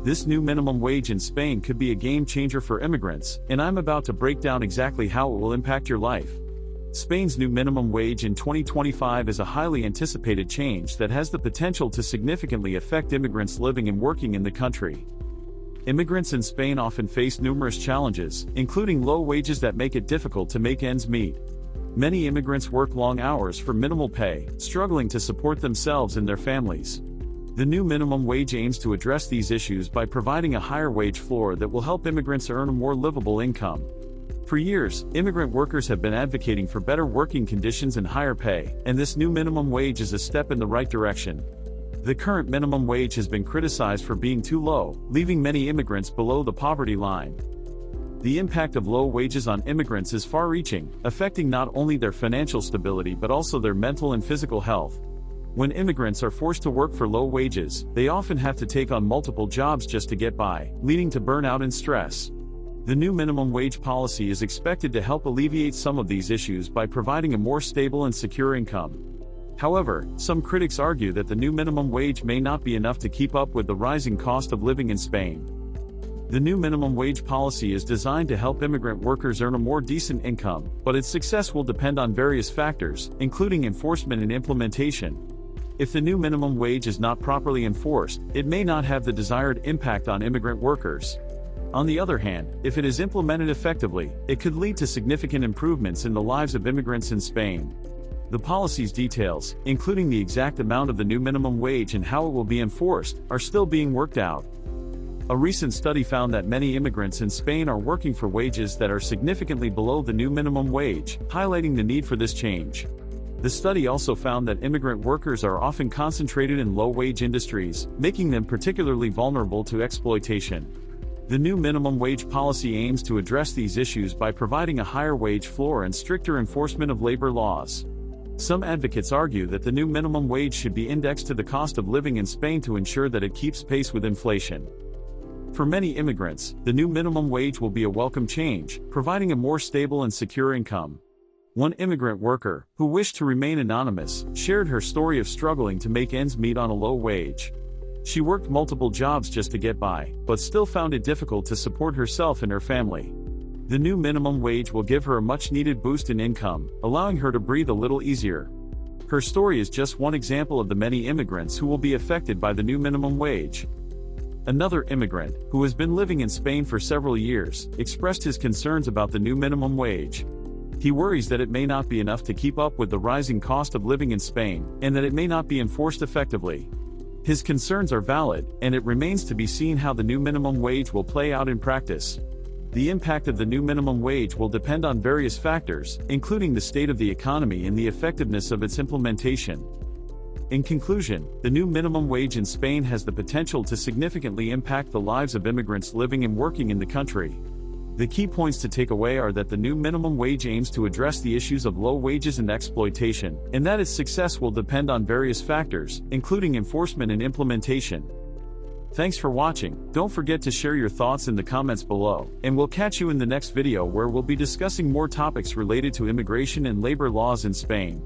This new minimum wage in Spain could be a game changer for immigrants, and I'm about to break down exactly how it will impact your life. Spain's new minimum wage in 2025 is a highly anticipated change that has the potential to significantly affect immigrants living and working in the country. Immigrants in Spain often face numerous challenges, including low wages that make it difficult to make ends meet. Many immigrants work long hours for minimal pay, struggling to support themselves and their families. The new minimum wage aims to address these issues by providing a higher wage floor that will help immigrants earn a more livable income. For years, immigrant workers have been advocating for better working conditions and higher pay, and this new minimum wage is a step in the right direction. The current minimum wage has been criticized for being too low, leaving many immigrants below the poverty line. The impact of low wages on immigrants is far-reaching, affecting not only their financial stability but also their mental and physical health. When immigrants are forced to work for low wages, they often have to take on multiple jobs just to get by, leading to burnout and stress. The new minimum wage policy is expected to help alleviate some of these issues by providing a more stable and secure income. However, some critics argue that the new minimum wage may not be enough to keep up with the rising cost of living in Spain. The new minimum wage policy is designed to help immigrant workers earn a more decent income, but its success will depend on various factors, including enforcement and implementation. If the new minimum wage is not properly enforced, it may not have the desired impact on immigrant workers. On the other hand, if it is implemented effectively, it could lead to significant improvements in the lives of immigrants in Spain. The policy's details, including the exact amount of the new minimum wage and how it will be enforced, are still being worked out. A recent study found that many immigrants in Spain are working for wages that are significantly below the new minimum wage, highlighting the need for this change. The study also found that immigrant workers are often concentrated in low-wage industries, making them particularly vulnerable to exploitation. The new minimum wage policy aims to address these issues by providing a higher wage floor and stricter enforcement of labor laws. Some advocates argue that the new minimum wage should be indexed to the cost of living in Spain to ensure that it keeps pace with inflation. For many immigrants, the new minimum wage will be a welcome change, providing a more stable and secure income. One immigrant worker, who wished to remain anonymous, shared her story of struggling to make ends meet on a low wage. She worked multiple jobs just to get by, but still found it difficult to support herself and her family. The new minimum wage will give her a much-needed boost in income, allowing her to breathe a little easier. Her story is just one example of the many immigrants who will be affected by the new minimum wage. Another immigrant, who has been living in Spain for several years, expressed his concerns about the new minimum wage. He worries that it may not be enough to keep up with the rising cost of living in Spain, and that it may not be enforced effectively. His concerns are valid, and it remains to be seen how the new minimum wage will play out in practice. The impact of the new minimum wage will depend on various factors, including the state of the economy and the effectiveness of its implementation. In conclusion, the new minimum wage in Spain has the potential to significantly impact the lives of immigrants living and working in the country. The key points to take away are that the new minimum wage aims to address the issues of low wages and exploitation, and that its success will depend on various factors, including enforcement and implementation. Thanks for watching. Don't forget to share your thoughts in the comments below, and we'll catch you in the next video where we'll be discussing more topics related to immigration and labor laws in Spain.